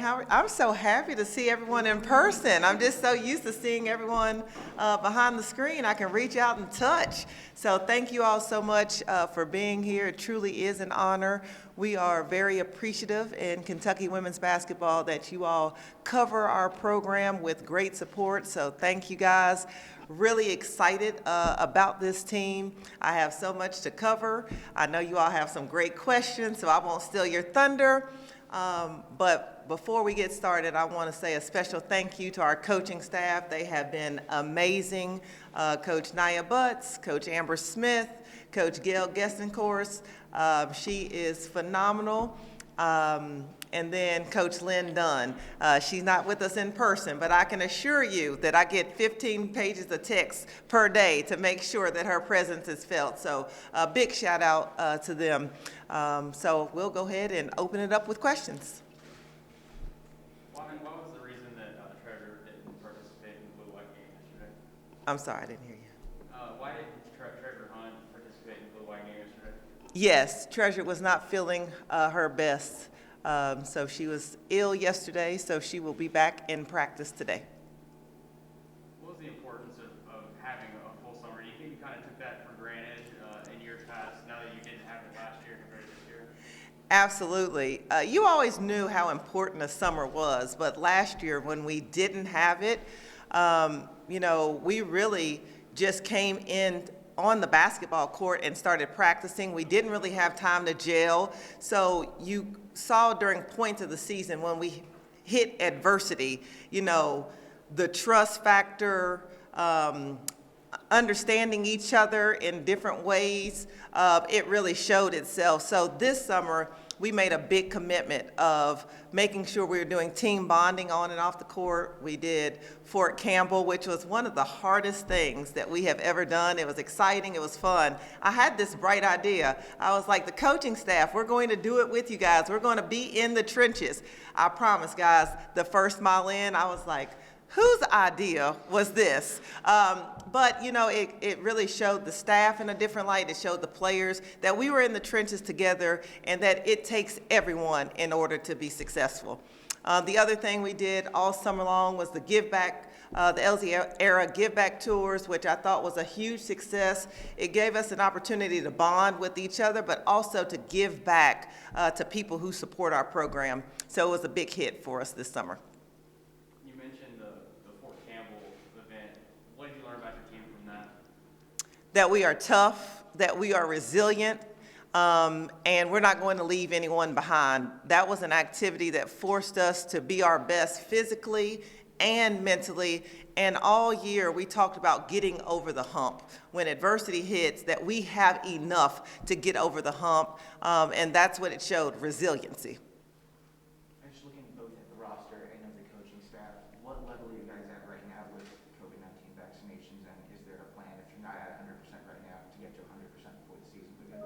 I'm so happy to see everyone in person. I'm just so used to seeing everyone behind the screen. I can reach out and touch. So thank you all so much for being here. It truly is an honor. We are very appreciative in Kentucky women's basketball that you all cover our program with great support. So thank you guys. Really excited about this team. I have so much to cover. I know you all have some great questions, so I won't steal your thunder. But before we get started, I want to say a special thank you to our coaching staff. They have been amazing. Coach Nia Butts, Coach Amber Smith, Coach Gail Gestencourse. She is phenomenal. And then Coach Lynn Dunn. She's not with us in person, but I can assure you that I get 15 pages of text per day to make sure that her presence is felt. So a big shout out to them. So we'll go ahead and open it up with questions. What was the reason that Treasure didn't participate in the Blue White game yesterday? I'm sorry, I didn't hear you. Why didn't Treasure Hunt participate in the Blue White game yesterday? Yes, Treasure was not feeling her best. So she was ill yesterday, so she will be back in practice today. What was the importance of having a full summer? Do you think you kind of took that for granted in years past, now that you didn't have it last year compared to this year? Absolutely. You always knew how important a summer was, but last year when we didn't have it, we really just came in on the basketball court and started practicing. We didn't really have time to gel. So you saw during points of the season when we hit adversity, the trust factor, understanding each other in different ways, it really showed itself. So this summer, we made a big commitment of making sure we were doing team bonding on and off the court. We did Fort Campbell, which was one of the hardest things that we have ever done. It was exciting, it was fun. I had this bright idea. I was like, the coaching staff, we're going to do it with you guys. We're going to be in the trenches. I promise, guys, the first mile in, I was like, whose idea was this? But it really showed the staff in a different light. It showed the players that we were in the trenches together and that it takes everyone in order to be successful. The other thing we did all summer long was the give back, the Elzy era give back tours, which I thought was a huge success. It gave us an opportunity to bond with each other, but also to give back to people who support our program. So it was a big hit for us this summer. That we are tough, that we are resilient, and we're not going to leave anyone behind. That was an activity that forced us to be our best physically and mentally, and all year we talked about getting over the hump. When adversity hits, that we have enough to get over the hump, and that's what it showed, resiliency. I'm just looking both at the roster and at the coaching staff. What level are you guys at right now with COVID-19 vaccinations, and is there a plan if you're not at 100% right now to get to 100% before the season begins?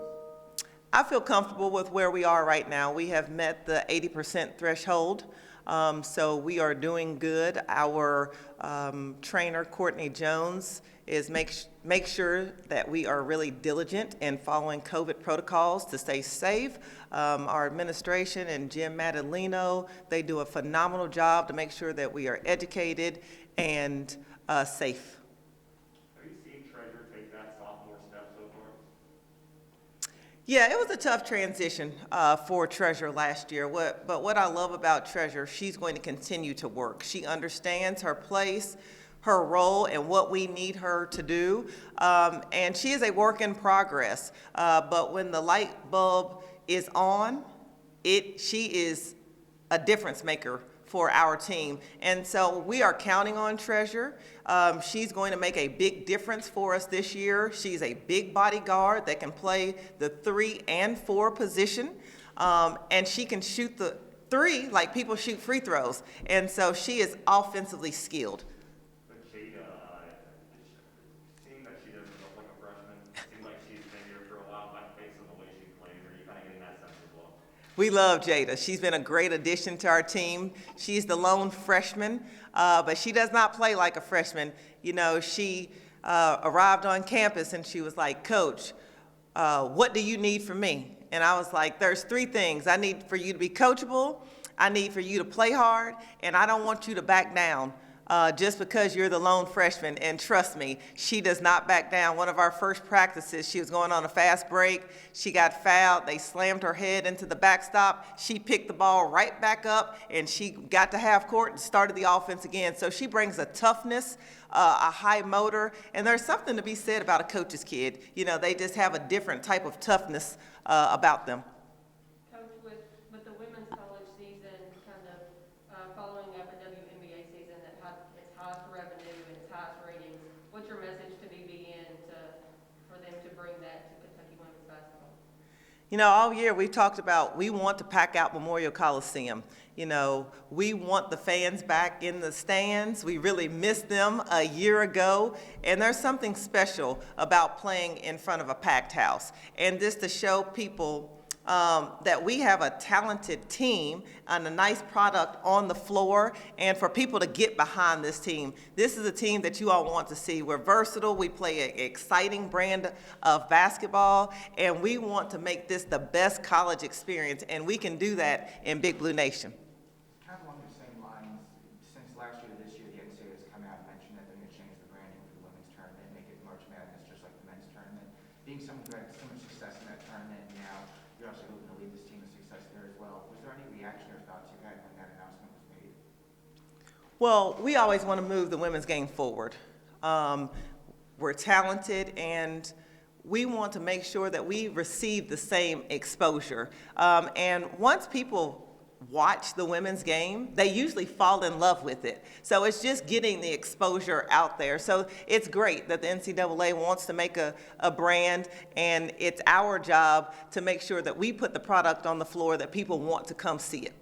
I feel comfortable with where we are right now. We have met the 80% threshold, so we are doing good. Our trainer, Courtney Jones, is make sure that we are really diligent in following COVID protocols to stay safe. Our administration and Jim Madalino, they do a phenomenal job to make sure that we are educated and safe. Have you seen Treasure take that sophomore step so far? Yeah, it was a tough transition for Treasure last year. But what I love about Treasure, she's going to continue to work. She understands her place, her role, and what we need her to do. And she is a work in progress. But when the light bulb is on, she is a difference maker for our team. And so we are counting on Treasure. She's going to make a big difference for us this year. She's a big bodyguard that can play the 3 and 4 position. And she can shoot the 3 like people shoot free throws. And so she is offensively skilled. But Jada, seeing that she doesn't look like a freshman, it seems like she's been here for a while, like based on the way she plays. Are you kind of getting that sense as well? We love Jada. She's been a great addition to our team. She's the lone freshman, but she does not play like a freshman. She arrived on campus and she was like, Coach, what do you need from me? And I was like, there's 3 things. I need for you to be coachable, I need for you to play hard, and I don't want you to back down. Just because you're the lone freshman, and trust me, she does not back down. One of our first practices, she was going on a fast break. She got fouled. They slammed her head into the backstop. She picked the ball right back up, and she got to half court and started the offense again. So she brings a toughness, a high motor, and there's something to be said about a coach's kid. You know, they just have a different type of toughness about them. Coach, with the women's college season kind of following up a WNBA season that had its highest revenue and its highest ratings, what's your message to BBN for them to bring that to Kentucky women's basketball? You know, all year we've talked about we want to pack out Memorial Coliseum. You know, we want the fans back in the stands. We really missed them a year ago, and there's something special about playing in front of a packed house. And just to show people that we have a talented team and a nice product on the floor, and for people to get behind this team. This is a team that you all want to see. We're versatile, we play an exciting brand of basketball, and we want to make this the best college experience, and we can do that in Big Blue Nation. Kind of along the same lines, since last year to this year, the NCAA has come out and mentioned that they're going to change the branding for the women's tournament, make it March Madness just like the men's tournament. Being someone who had so much success in that tournament, and now you're also hoping to lead this team to success there as well. Was there any reaction or thoughts you had when that announcement was made? Well, we always want to move the women's game forward. We're talented, and we want to make sure that we receive the same exposure. And once people watch the women's game, they usually fall in love with it. So it's just getting the exposure out there. So it's great that the NCAA wants to make a brand, and it's our job to make sure that we put the product on the floor that people want to come see it.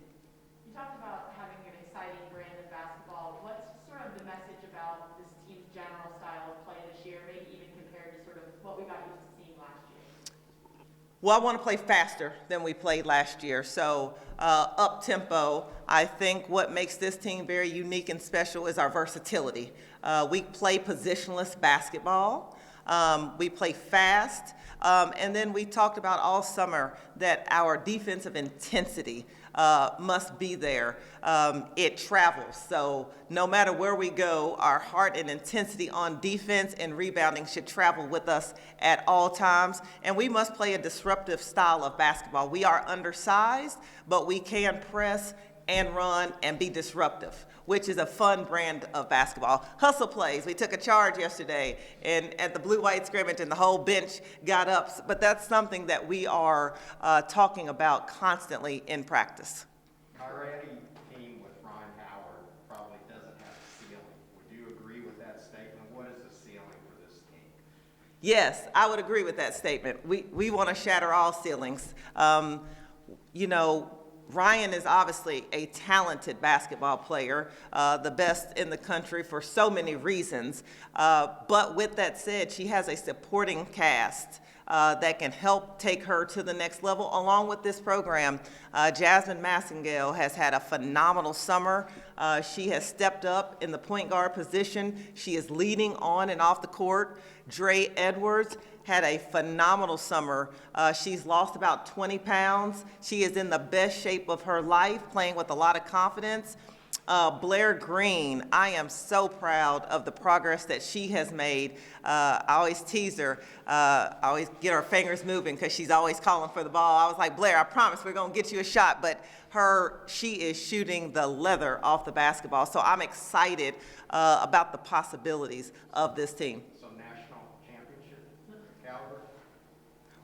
You talked about having an exciting brand of basketball. What's sort of the message about this team's general style of play this year, maybe even compared to sort of what we got used to seeing last year? Well, I want to play faster than we played last year. So up-tempo, I think what makes this team very unique and special is our versatility. We play positionless basketball. We play fast. And then we talked about all summer that our defensive intensity must be there. It travels, so no matter where we go, our heart and intensity on defense and rebounding should travel with us at all times, and we must play a disruptive style of basketball. We are undersized, but we can press and run and be disruptive, which is a fun brand of basketball. Hustle plays. We took a charge yesterday and at the blue-white scrimmage, and the whole bench got up. But that's something that we are talking about constantly in practice. Already, team with Ron Howard probably doesn't have a ceiling. Would you agree with that statement? What is the ceiling for this team? Yes, I would agree with that statement. We want to shatter all ceilings. You know, Ryan is obviously a talented basketball player, the best in the country for so many reasons. But with that said, she has a supporting cast that can help take her to the next level along with this program. Jasmine Massengale has had a phenomenal summer. She has stepped up in the point guard position. She is leading on and off the court. Dre Edwards had a phenomenal summer. She's lost about 20 pounds. She is in the best shape of her life, playing with a lot of confidence. Blair Green, I am so proud of the progress that she has made. I always tease her. I always get her fingers moving because she's always calling for the ball. I was like, Blair, I promise we're going to get you a shot. But she is shooting the leather off the basketball. So I'm excited about the possibilities of this team. So national championship caliber?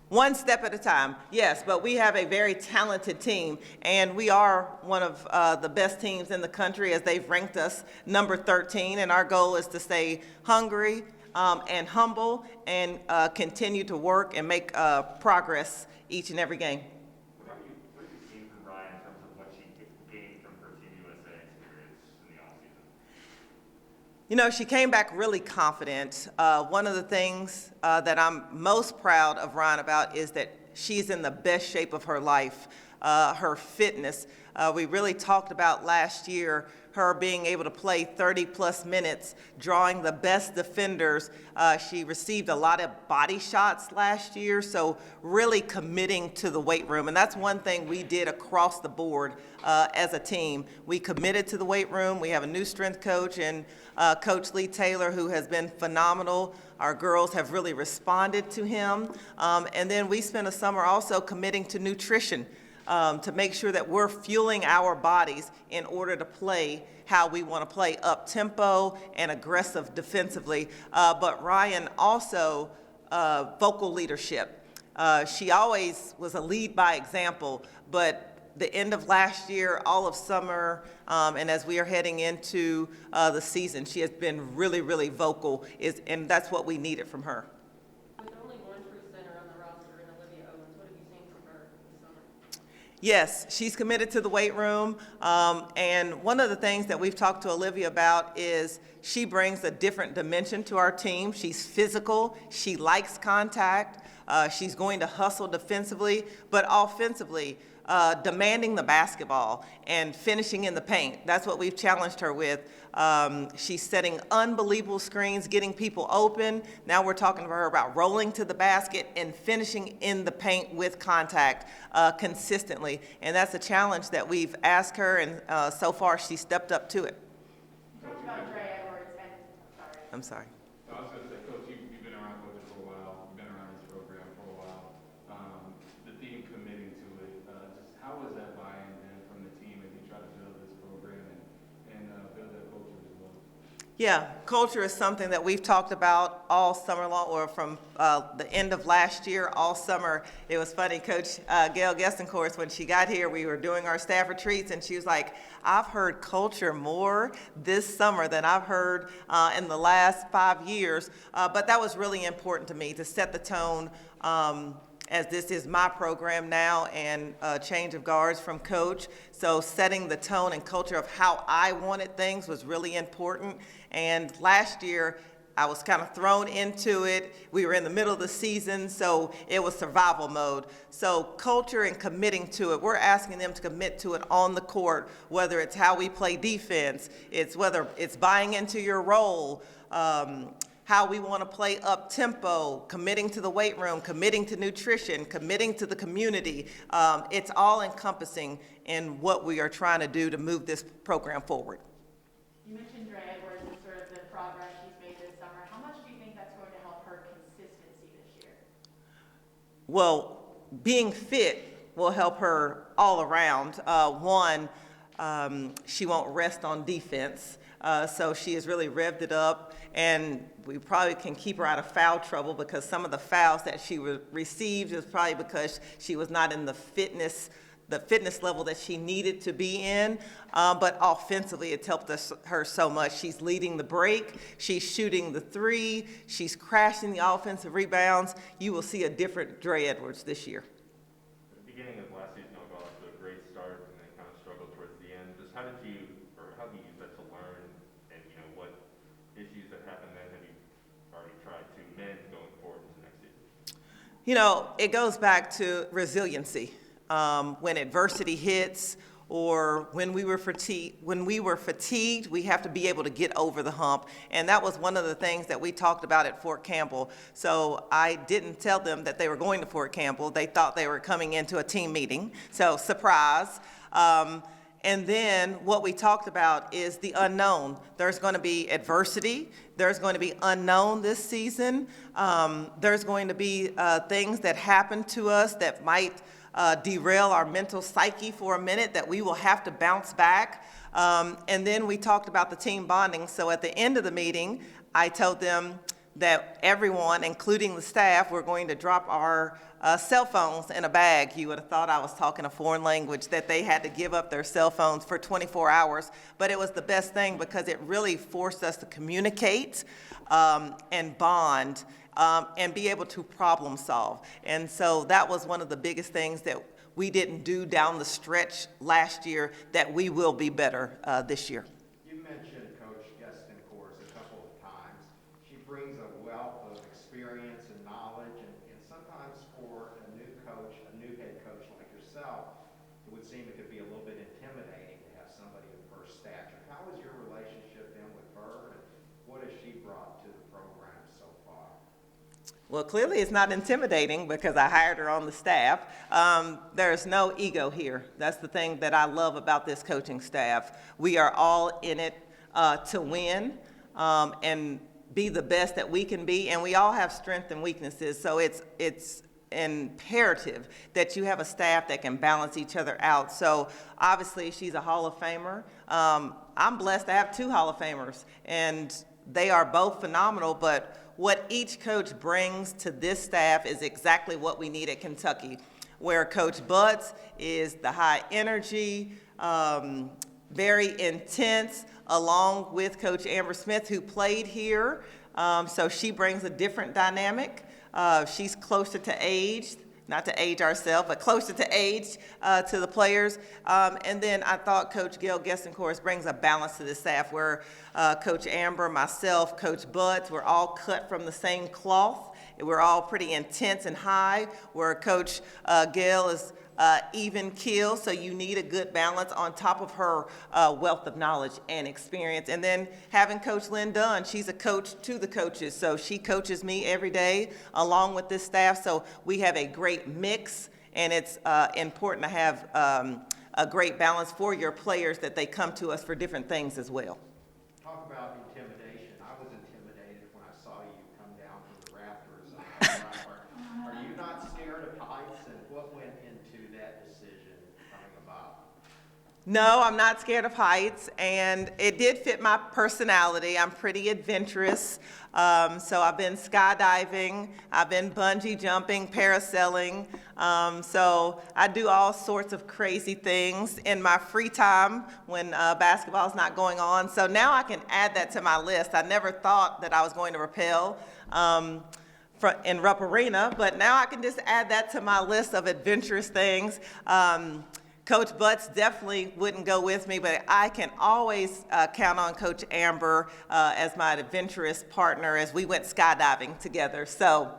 One step at a time, yes, but we have a very talented team, and we are one of the best teams in the country, as they've ranked us number 13, and our goal is to stay hungry and humble and continue to work and make progress each and every game. What have you seen from Ryan in terms of what she gained from her Team USA experience in the offseason? You know, she came back really confident. One of the things that I'm most proud of Ryan about is that she's in the best shape of her life. her fitness. We really talked about last year her being able to play 30-plus minutes, drawing the best defenders. She received a lot of body shots last year, so really committing to the weight room. And that's one thing we did across the board as a team. We committed to the weight room. We have a new strength coach and Coach Lee Taylor, who has been phenomenal. Our girls have really responded to him. And then we spent a summer also committing to nutrition. To make sure that we're fueling our bodies in order to play how we want to play, up tempo and aggressive defensively. But Ryan also vocal leadership. She always was a lead by example, but the end of last year, all of summer, and as we are heading into the season, she has been really, really vocal, and that's what we needed from her. With only one true center on the roster in Olivia Owens, what have you seen from her this summer? Yes, she's committed to the weight room, and one of the things that we've talked to Olivia about is she brings a different dimension to our team. She's physical, she likes contact, she's going to hustle defensively, but offensively, demanding the basketball and finishing in the paint. That's what we've challenged her with. She's setting unbelievable screens, getting people open. Now we're talking to her about rolling to the basket and finishing in the paint with contact consistently. And that's a challenge that we've asked her, and so far she stepped up to it. You talked about Dre Edwards and, I'm sorry. I was going to say, Coach, you've been around coaching for a while, you've been around this program for a while. The team committing to it, just how was that buy-in then from the team as you try to build this program and build that culture as well? Yeah, culture is something that we've talked about all summer long, or from the end of last year, all summer. It was funny, Coach Gail Gestencourse, when she got here, we were doing our staff retreats, and she was like, I've heard culture more this summer than I've heard in the last 5 years. But that was really important to me, to set the tone, as this is my program now, and a change of guards from Coach. So setting the tone and culture of how I wanted things was really important. And last year, I was kind of thrown into it. We were in the middle of the season, so it was survival mode. So culture and committing to it, we're asking them to commit to it on the court, whether it's how we play defense, it's whether it's buying into your role, how we want to play up tempo, committing to the weight room, committing to nutrition, committing to the community. It's all encompassing in what we are trying to do to move this program forward. you mentioned Dre Edwards and sort of the progress she's made this summer. How much do you think that's going to help her consistency this year? Well, being fit will help her all around. One, she won't rest on defense. So she has really revved it up, and we probably can keep her out of foul trouble, because some of the fouls that she received is probably because she was not in the fitness level that she needed to be in. But offensively, it's helped her so much. She's leading the break, she's shooting the three, she's crashing the offensive rebounds. You will see a different Dre Edwards this year. At the beginning of last season, y'all got off to a great start and then kind of struggled towards the end. Just how do you use that to learn, and what issues that happened then have you already tried to mend going forward into next season? It goes back to resiliency. When adversity hits, or when we were fatigued, we have to be able to get over the hump. And that was one of the things that we talked about at Fort Campbell. So I didn't tell them that they were going to Fort Campbell. They thought they were coming into a team meeting. So surprise. And then what we talked about is the unknown. There's going to be adversity. There's going to be unknown this season. There's going to be things that happen to us that might derail our mental psyche for a minute, that we will have to bounce back. And then we talked about the team bonding. So at the end of the meeting, I told them that everyone, including the staff, were going to drop our cell phones in a bag. You would have thought I was talking a foreign language, that they had to give up their cell phones for 24 hours. But it was the best thing, because it really forced us to communicate and bond. And be able to problem solve. And so that was one of the biggest things that we didn't do down the stretch last year, that we will be better this year. You mentioned Coach Gestencourse a couple of times. She brings a wealth of experience and knowledge, and sometimes for a new coach, a new head coach like yourself, Well, clearly it's not intimidating because I hired her on the staff. There's no ego here. That's the thing that I love about this coaching staff. We are all in it to win and be the best that we can be, and we all have strengths and weaknesses. So it's imperative that you have a staff that can balance each other out. So obviously she's a Hall of Famer. I'm blessed to have 2 Hall of Famers, and they are both phenomenal, but what each coach brings to this staff is exactly what we need at Kentucky, where Coach Butts is the high energy, very intense, along with Coach Amber Smith, who played here. So she brings a different dynamic. She's closer to age, not to age ourselves, but closer to age to the players. And then I thought Coach Gail Gessencourse brings a balance to the staff where Coach Amber, myself, Coach Butts, we're all cut from the same cloth. We're all pretty intense and high, where Coach Gail is even keel, so you need a good balance on top of her wealth of knowledge and experience. And then having Coach Lynn Dunn, she's a coach to the coaches, so she coaches me every day along with this staff, so we have a great mix, and it's important to have a great balance for your players that they come to us for different things as well. Talk about intimidation. I was intimidated when I saw you come down from the rafters. Are you not scared of heights, and what went into that decision coming about? No, I'm not scared of heights, and it did fit my personality. I'm pretty adventurous. So I've been skydiving, I've been bungee jumping, parasailing. So I do all sorts of crazy things in my free time when basketball's not going on. So now I can add that to my list. I never thought that I was going to rappel in Rupp Arena, but now I can just add that to my list of adventurous things. Coach Butts definitely wouldn't go with me, but I can always count on Coach Amber as my adventurous partner as we went skydiving together. So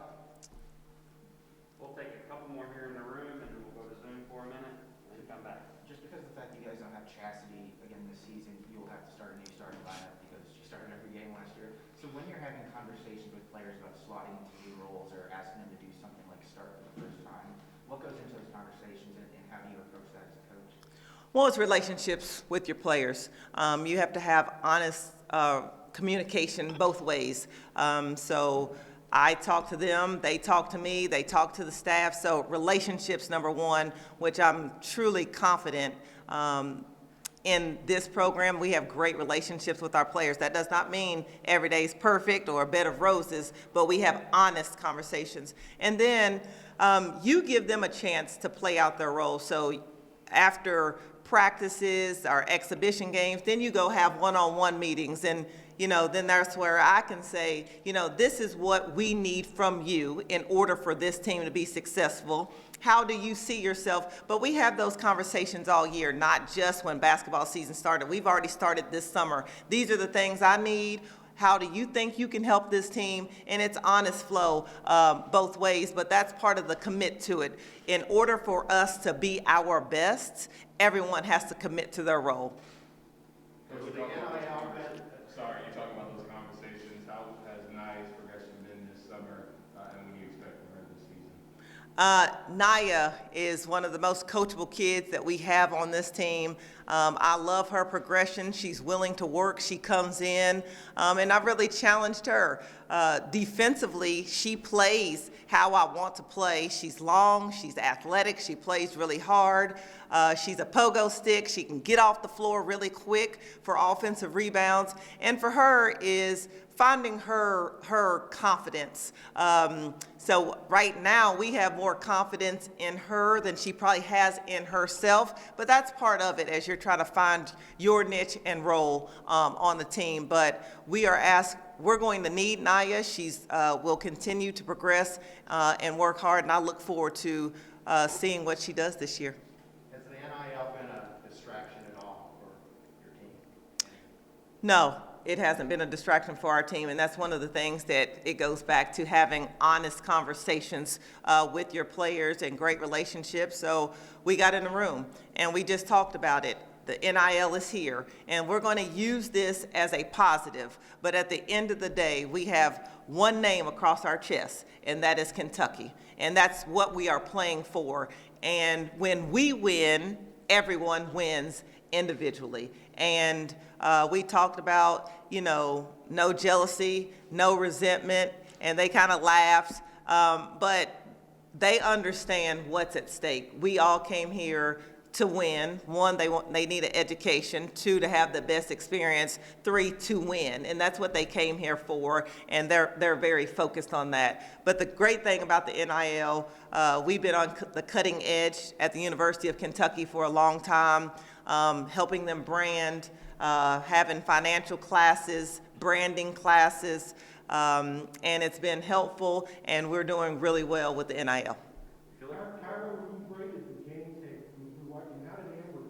We'll take a couple more here in the room, and then we'll go to Zoom for a minute, and then come back. Just because of the fact that you guys don't have Chastity again this season, you'll have to start a new starting lineup because she started every game last year. So when you're having conversations with players about slotting into new roles or asking them to do something like start for the first time, what goes into those conversations, and how do you approach that as a coach? well, it's relationships with your players. You have to have honest communication both ways. So I talk to them, they talk to me, they talk to the staff. So relationships, number one, which I'm truly confident in this program. We have great relationships with our players. That does not mean every day is perfect or a bed of roses, but we have honest conversations. And then you give them a chance to play out their role. So after practices, our exhibition games, then you go have one-on-one meetings, and then that's where I can say, this is what we need from you in order for this team to be successful. How do you see yourself? But we have those conversations all year, not just when basketball season started. We've already started this summer. These are the things I need. How do you think you can help this team? And it's honest flow both ways, but that's part of the commit to it. In order for us to be our best, everyone has to commit to their role. Sorry, you're talking about those conversations. How has Naya's progression been this summer, and what do you expect from her this season? Naya is one of the most coachable kids that we have on this team. I love her progression. She's willing to work. She comes in, and I've really challenged her. Defensively, she plays how I want to play. She's long, she's athletic, she plays really hard. She's a pogo stick. She can get off the floor really quick for offensive rebounds. And for her is finding her confidence. So right now we have more confidence in her than she probably has in herself, but that's part of it as you're trying to find your niche and role on the team. But we're going to need Naya. She's will continue to progress and work hard, and I look forward to seeing what she does this year. Has the NIL been a distraction at all for your team? No, it hasn't been a distraction for our team, and that's one of the things that it goes back to having honest conversations with your players and great relationships. So we got in the room and we just talked about it. The NIL is here, and we're going to use this as a positive. But at the end of the day, we have one name across our chest, and that is Kentucky. And that's what we are playing for. And when we win, everyone wins individually. And we talked about, no jealousy, no resentment, and they kind of laughed. But they understand what's at stake. We all came here to win. One, they need an education. Two, to have the best experience. Three, to win. And that's what they came here for, and they're very focused on that. But the great thing about the NIL, we've been on the cutting edge at the University of Kentucky for a long time, helping them brand, having financial classes, branding classes, and it's been helpful, and we're doing really well with the NIL. How were you graded the game tape? How did Amber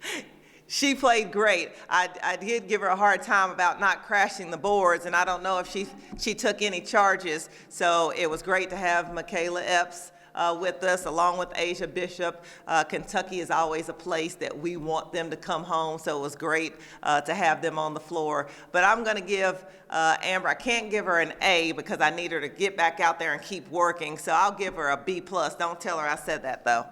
play? She played great. I did give her a hard time about not crashing the boards, and I don't know if she took any charges. So it was great to have Michaela Epps with us, along with Asia Bishop. Kentucky is always a place that we want them to come home, so it was great to have them on the floor. But I'm going to give Amber, I can't give her an A because I need her to get back out there and keep working, so I'll give her a B+. Don't tell her I said that, though.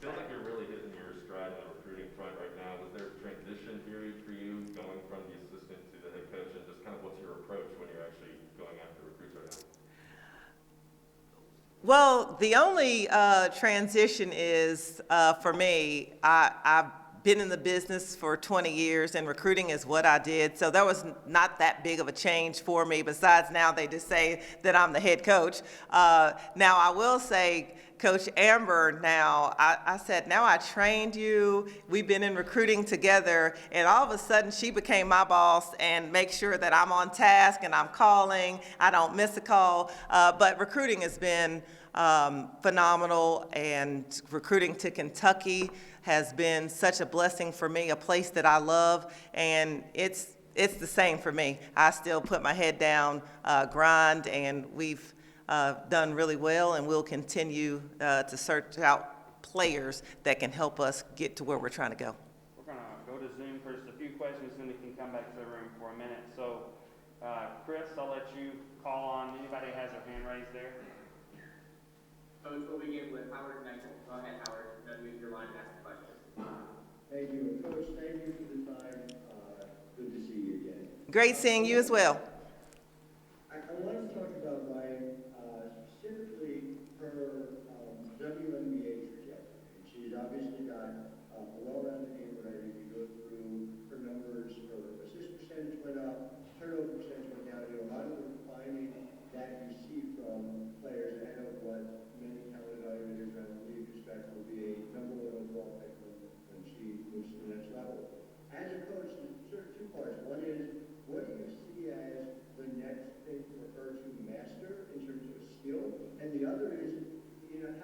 Feels like you're really hitting your stride on the recruiting front right now. Was there a transition period for you going from the assistant to the head coach, and just kind of what's your approach when you're actually going after recruits right now? Well, the only transition is, for me, I've been in the business for 20 years, and recruiting is what I did, so there was not that big of a change for me, besides now they just say that I'm the head coach. Now, I will say, Coach Amber, I said, now I trained you, we've been in recruiting together, and all of a sudden she became my boss and makes sure that I'm on task and I'm calling, I don't miss a call. But recruiting has been phenomenal, and recruiting to Kentucky has been such a blessing for me, a place that I love, and it's the same for me. I still put my head down, grind, and we've done really well, and we'll continue to search out players that can help us get to where we're trying to go. We're going to go to Zoom for just a few questions, then we can come back to the room for a minute. So, Chris, I'll let you call on anybody who has their hand raised there. Coach, we'll begin with Howard Michael. Go ahead, Howard. Unmute your line and ask the question. Thank you. Coach, thank you for the time. Good to see you again. Great seeing you as well. I want to talk about Ryan, specifically her WNBA trajectory. And she's obviously got a well-rounded game already. You go through her numbers, her assist percentage went up, turnover percentage went down. A lot of the refining that you see from players ahead of what many talent evaluators around the league expect will be a number one overall pick when she moves to the next level. As a coach, there's sort of two parts. One is, what do you see as the next thing for her to master in terms of a skill? And the other is,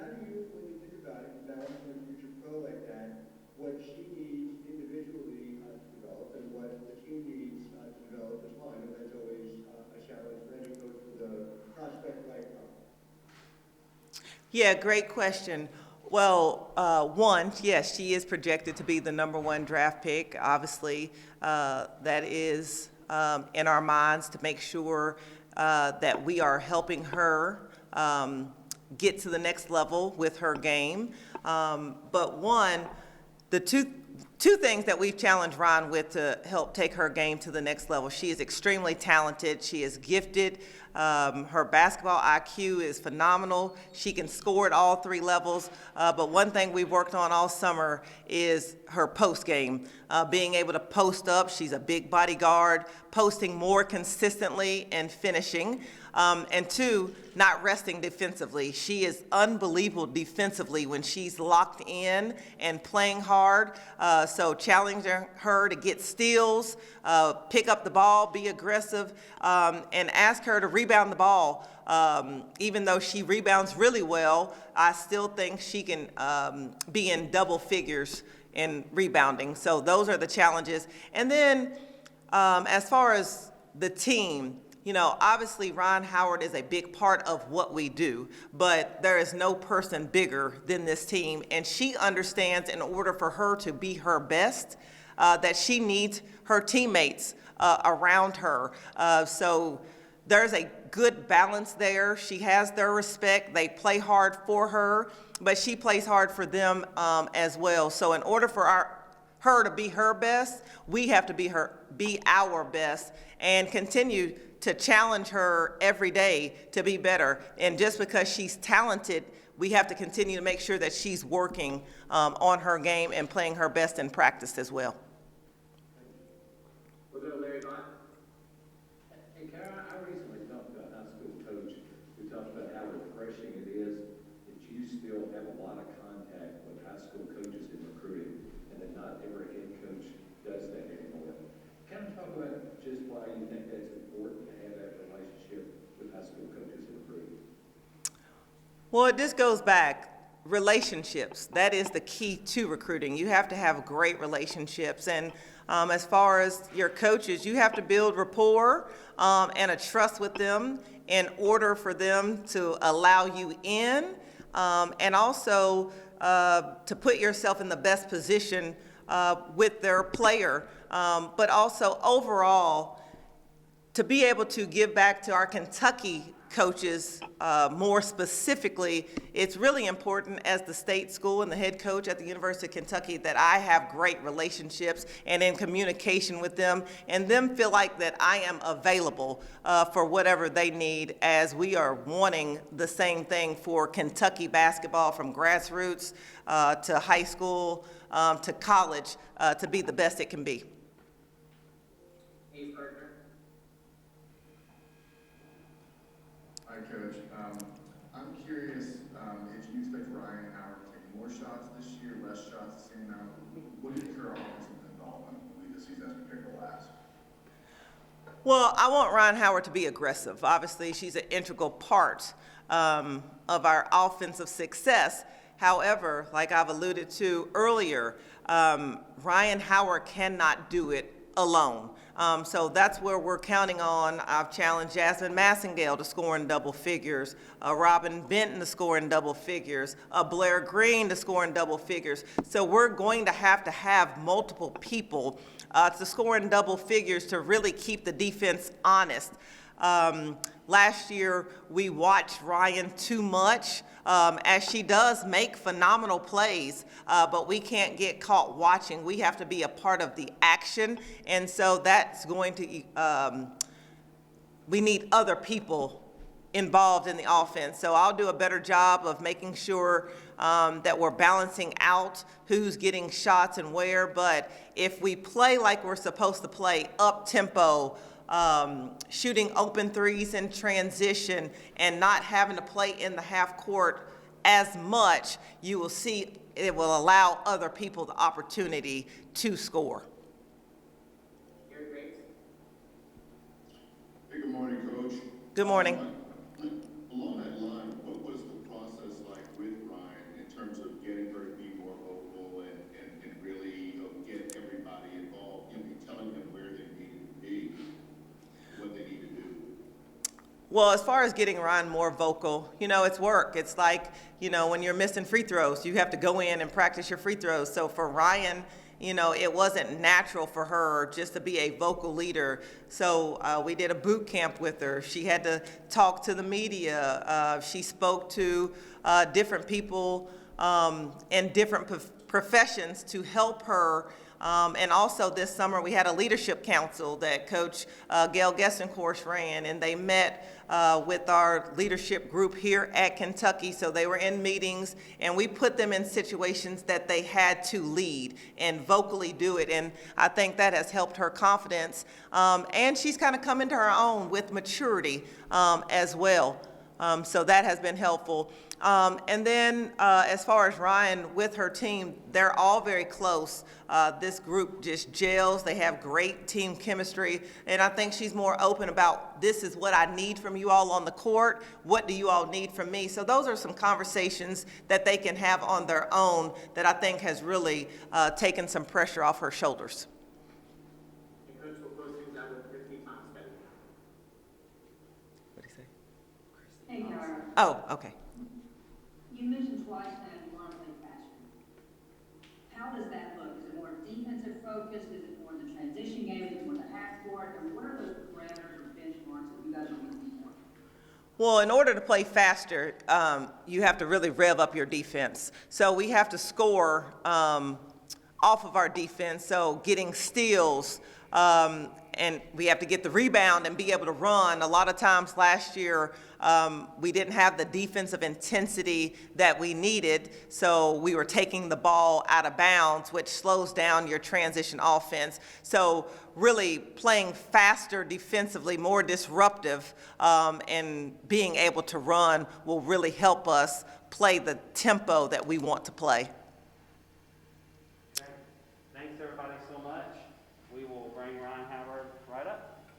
how do you, when you think about it, balancing a future pro like that, what she needs individually to develop and what the team needs to develop as well? I know that's always a challenge for any coach with a prospect like her. Yeah, great question. Well, one, yes, she is projected to be the #1 draft pick. Obviously, that is in our minds to make sure that we are helping her get to the next level with her game. But one, the two things that we've challenged Ron with to help take her game to the next level. She is extremely talented. She is gifted. Her basketball IQ is phenomenal. She can score at all three levels. But one thing we've worked on all summer is her post game. Being able to post up. She's a big body guard, posting more consistently and finishing. And two, not resting defensively. She is unbelievable defensively when she's locked in and playing hard. So challenging her to get steals, pick up the ball, be aggressive, and ask her to rebound the ball. Even though she rebounds really well, I still think she can be in double figures in rebounding. So those are the challenges. And then as far as the team, you know, obviously Ron Howard is a big part of what we do, but there is no person bigger than this team. And she understands in order for her to be her best, that she needs her teammates around her. So there's a good balance there. She has their respect. They play hard for her, but she plays hard for them as well. So in order for her to be her best, we have to be our best and continue to challenge her every day to be better. And just because she's talented, we have to continue to make sure that she's working on her game and playing her best in practice as well. We'll go to Larry Vaughn. Hey, Karen, I recently talked to a high school coach who talked about how refreshing it is that you still have a lot of contact with high school coaches in recruiting, and that not every head coach does that anymore. Kind of talk about just why you think that's important to have that relationship with high school coaches in recruiting. Well, this goes back. Relationships, that is the key to recruiting. You have to have great relationships. And as far as your coaches, you have to build rapport and a trust with them in order for them to allow you in, and also to put yourself in the best position with their player, but also overall to be able to give back to our Kentucky coaches more specifically. It's really important as the state school and the head coach at the University of Kentucky that I have great relationships and in communication with them, and them feel like that I am available for whatever they need, as we are wanting the same thing for Kentucky basketball, from grassroots to high school to college, to be the best it can be. Ace Gardner. Hi, Coach. I'm curious if you expect Ryan Howard to take more shots this year, less shots, the same amount. What is your offensive involvement this season as compared to last? Well, I want Ryan Howard to be aggressive. Obviously, she's an integral part of our offensive success. However, like I've alluded to earlier, Ryan Howard cannot do it alone. So that's where we're counting on. I've challenged Jasmine Massengale to score in double figures, Robin Benton to score in double figures, Blair Green to score in double figures. So we're going to have multiple people to score in double figures to really keep the defense honest. Last year, we watched Ryan too much, as she does make phenomenal plays, but we can't get caught watching. We have to be a part of the action, and so that's going to, we need other people involved in the offense. So I'll do a better job of making sure that we're balancing out who's getting shots and where, but if we play like we're supposed to play, up-tempo, shooting open threes in transition, and not having to play in the half court as much, you will see it will allow other people the opportunity to score. Gary Graves. Hey, good morning, Coach. Good morning. Along that line, what was the process like with Ryan in terms of getting her to be more vocal and really get everybody involved, telling them where they needed to be, what they need to do? Well, as far as getting Ryan more vocal, it's work. It's like, when you're missing free throws, you have to go in and practice your free throws. So for Ryan, it wasn't natural for her just to be a vocal leader. So we did a boot camp with her. She had to talk to the media. She spoke to different people in different professions to help her. And also this summer, we had a leadership council that Coach Gail Gessencourse ran, and they met with our leadership group here at Kentucky. So they were in meetings, and we put them in situations that they had to lead and vocally do it. And I think that has helped her confidence. And she's kind of come into her own with maturity as well. So that has been helpful. And then as far as Ryan with her team, they're all very close. This group just gels. They have great team chemistry. And I think she's more open about, this is what I need from you all on the court. What do you all need from me? So those are some conversations that they can have on their own that I think has really taken some pressure off her shoulders. And Coach will close things out with Christy Thomas. Oh, okay. You mentioned twice now you want to play faster. How does that look? Is it more defensive focused? Is it more the transition game? Is it more the half court? And what are those parameters or benchmarks that you guys are looking for? Well, in order to play faster, you have to really rev up your defense. So we have to score off of our defense, so getting steals, and we have to get the rebound and be able to run. A lot of times last year, we didn't have the defensive intensity that we needed, so we were taking the ball out of bounds, which slows down your transition offense. So really playing faster defensively, more disruptive, and being able to run will really help us play the tempo that we want to play.